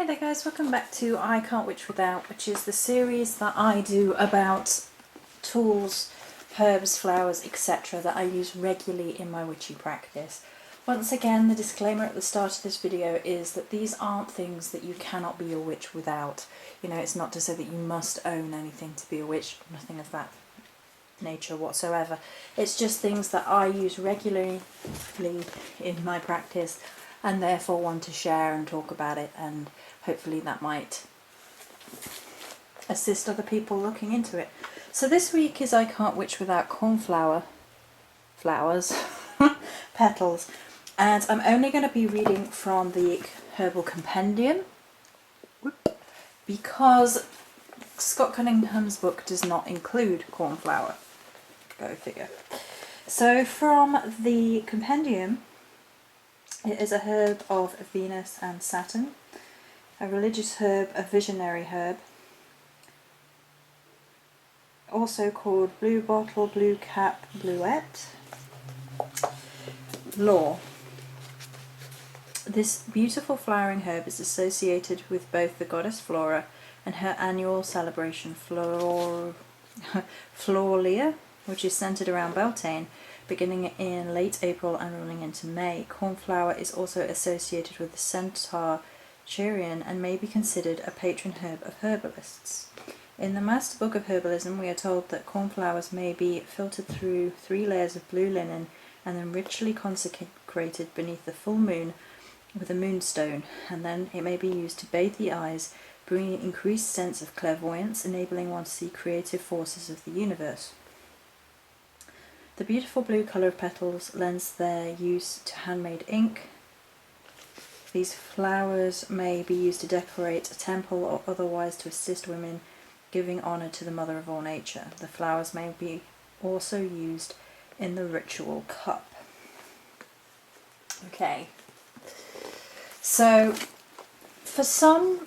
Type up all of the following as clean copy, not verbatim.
Hey there guys, welcome back to I Can't Witch Without, which is the series that I do about tools, herbs, flowers, etc. that I use regularly in my witchy practice. Once again, the disclaimer at the start of this video is that these aren't things that you cannot be a witch without. You know, it's not to say that you must own anything to be a witch, nothing of that nature whatsoever. It's just things that I use regularly in my practice and therefore want to share and talk about it, and hopefully that might assist other people looking into it. So this week is I Can't Witch Without Cornflower flowers, petals, and I'm only going to be reading from the Herbal Compendium because Scott Cunningham's book does not include cornflower. Go figure. So from the compendium, it is a herb of Venus and Saturn, a religious herb, a visionary herb, also called blue bottle, blue cap, bluette. Lore. This beautiful flowering herb is associated with both the goddess Flora and her annual celebration Floralia, which is centered around Beltane, beginning in late April and running into May. Cornflower is also associated with the centaur Chirion and may be considered a patron herb of herbalists. In the Master Book of Herbalism, we are told that cornflowers may be filtered through 3 layers of blue linen and then ritually consecrated beneath the full moon with a moonstone, and then it may be used to bathe the eyes, bringing an increased sense of clairvoyance, enabling one to see creative forces of the universe. The beautiful blue colour of petals lends their use to handmade ink. These flowers may be used to decorate a temple or otherwise to assist women, giving honour to the mother of all nature. The flowers may be also used in the ritual cup. Okay, so for some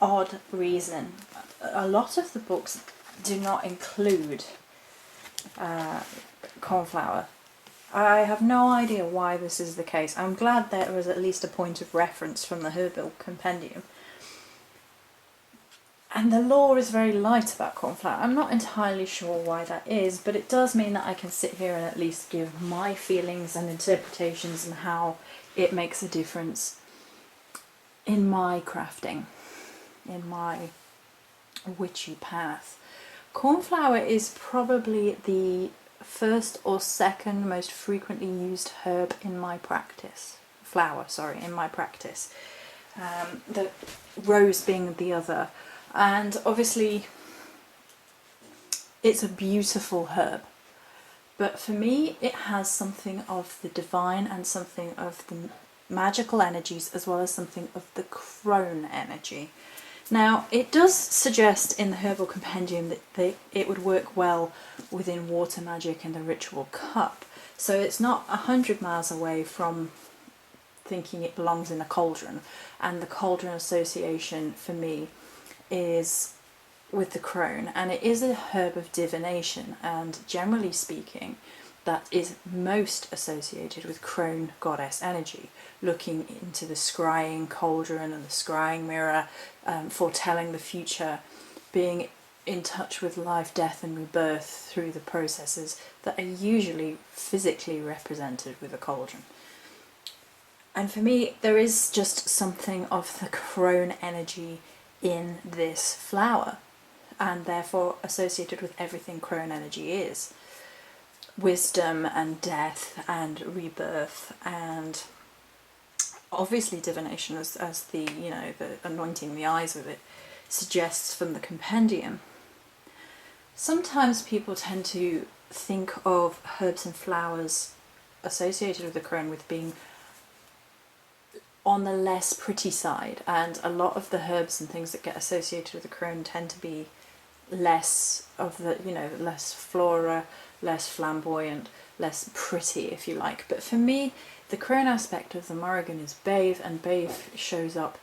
odd reason, a lot of the books do not include cornflower. I have no idea why this is the case. I'm glad there was at least a point of reference from the Herbal Compendium. And the lore is very light about cornflower. I'm not entirely sure why that is, but it does mean that I can sit here and at least give my feelings and interpretations and how it makes a difference in my crafting, in my witchy path. Cornflower is probably the first or second most frequently used herb in my practice. In my practice. The rose being the other. And obviously it's a beautiful herb, but for me it has something of the divine and something of the magical energies, as well as something of the crone energy. Now, it does suggest in the Herbal Compendium that it would work well within water magic and the ritual cup, so it's not 100 miles away from thinking it belongs in a cauldron, and the cauldron association for me is with the crone, and it is a herb of divination, and generally speaking that is most associated with crone goddess energy, looking into the scrying cauldron and the scrying mirror, foretelling the future, being in touch with life, death and rebirth through the processes that are usually physically represented with a cauldron. And for me, there is just something of the crone energy in this flower, and therefore associated with everything crone energy is. Wisdom and death and rebirth, and obviously divination as the, you know, the anointing the eyes with it suggests from the compendium. Sometimes people tend to think of herbs and flowers associated with the crone with being on the less pretty side, and a lot of the herbs and things that get associated with the crone tend to be less of the, you know, less flora, less flamboyant, less pretty, if you like. But for me, the crone aspect of the Morrigan is bathe, and bathe shows up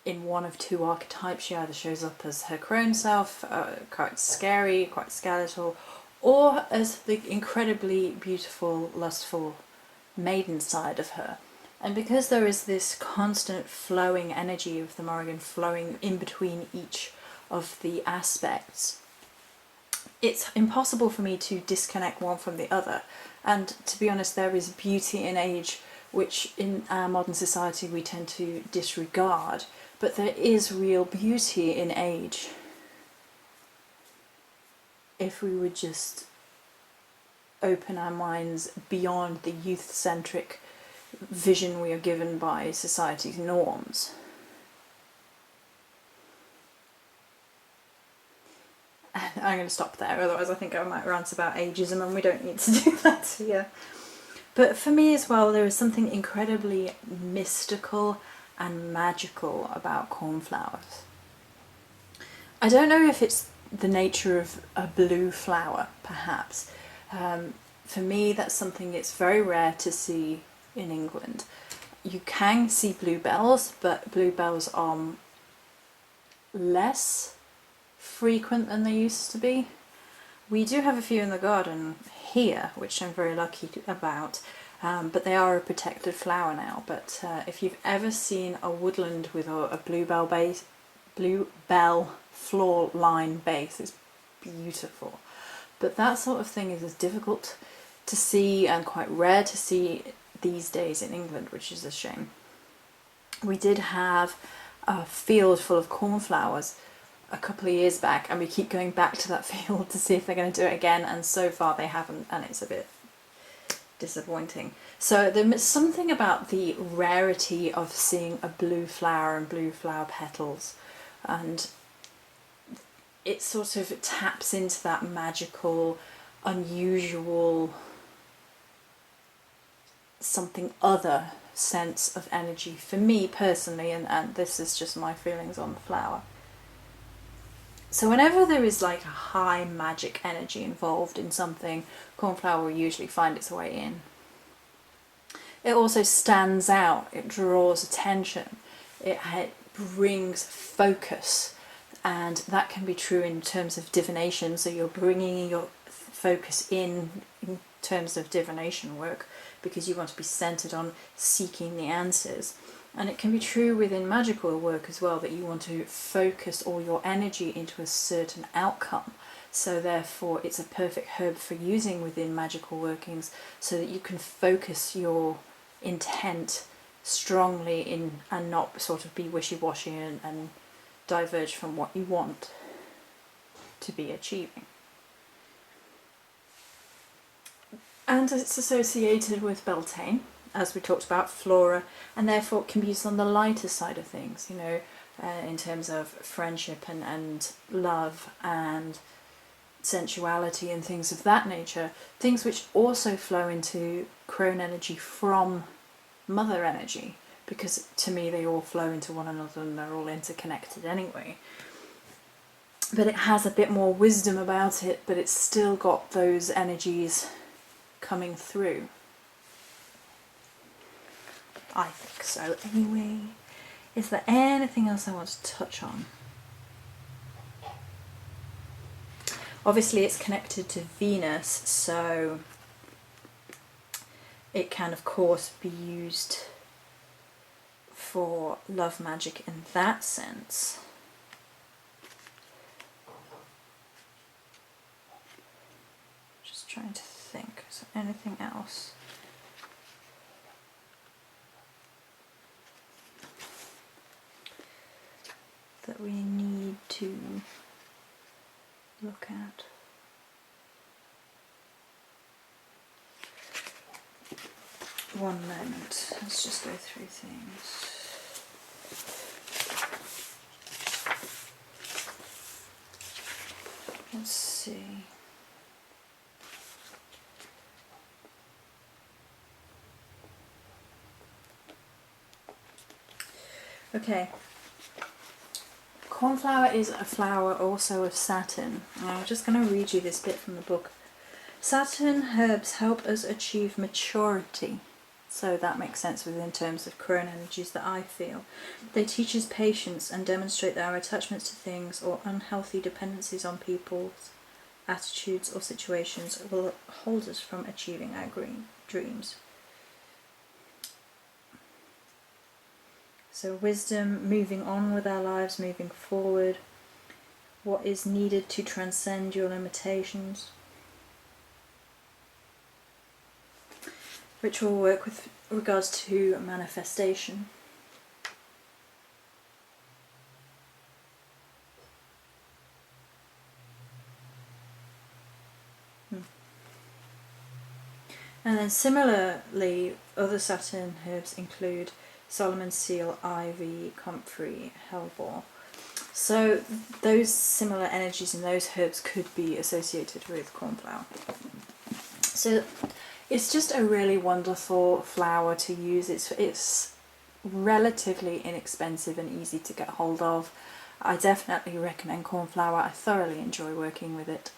in one of 2 archetypes. She either shows up as her crone self, quite scary, quite skeletal, or as the incredibly beautiful, lustful maiden side of her. And because there is this constant flowing energy of the Morrigan flowing in between each of the aspects, it's impossible for me to disconnect one from the other. And to be honest, there is beauty in age, which in our modern society we tend to disregard, but there is real beauty in age if we would just open our minds beyond the youth-centric vision we are given by society's norms. And I'm going to stop there, otherwise I think I might rant about ageism, and we don't need to do that here. But for me as well, there is something incredibly mystical and magical about cornflowers. I don't know if it's the nature of a blue flower, perhaps. For me, that's something it's very rare to see in England. You can see bluebells, but bluebells are less frequent than they used to be. We do have a few in the garden here, which I'm very lucky about, but they are a protected flower now. But if you've ever seen a woodland with a bluebell floor line base, it's beautiful. But that sort of thing is as difficult to see and quite rare to see these days in England, which is a shame. We did have a field full of cornflowers a couple of years back, and we keep going back to that field to see if they're going to do it again, and so far they haven't, and it's a bit disappointing. So there's something about the rarity of seeing a blue flower and blue flower petals, and it sort of taps into that magical, unusual, something other sense of energy for me personally, and this is just my feelings on the flower. So whenever there is like a high magic energy involved in something, cornflower will usually find its way in. It also stands out, it draws attention, it brings focus, and that can be true in terms of divination, so you're bringing your focus in terms of divination work because you want to be centered on seeking the answers. And it can be true within magical work as well, that you want to focus all your energy into a certain outcome. So therefore it's a perfect herb for using within magical workings, so that you can focus your intent strongly in and not sort of be wishy-washy and diverge from what you want to be achieving. And it's associated with Beltane, as we talked about, flora, and therefore it can be used on the lighter side of things, you know, in terms of friendship and love and sensuality and things of that nature, things which also flow into crone energy from mother energy, because to me they all flow into one another and they're all interconnected anyway. But it has a bit more wisdom about it, but it's still got those energies coming through. I think so. Anyway, is there anything else I want to touch on? Obviously it's connected to Venus, so it can of course be used for love magic in that sense. Just trying to think, is there anything else? That we need to look at. One moment, let's just go through things. Let's see. Okay. Cornflower is a flower also of Saturn. I'm just going to read you this bit from the book. Saturn herbs help us achieve maturity. So that makes sense within terms of crone energies that I feel. They teach us patience and demonstrate that our attachments to things or unhealthy dependencies on people's attitudes or situations will hold us from achieving our dreams. So wisdom, moving on with our lives, moving forward. What is needed to transcend your limitations. Ritual work with regards to manifestation. And then similarly, other Saturn herbs include Solomon's seal, ivy, comfrey, hellebore. So those similar energies in those herbs could be associated with cornflower. So it's just a really wonderful flower to use. It's relatively inexpensive and easy to get hold of. I definitely recommend cornflower. I thoroughly enjoy working with it.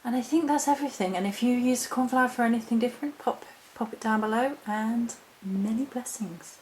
And I think that's everything. And if you use cornflower for anything different, pop it down below, and many blessings.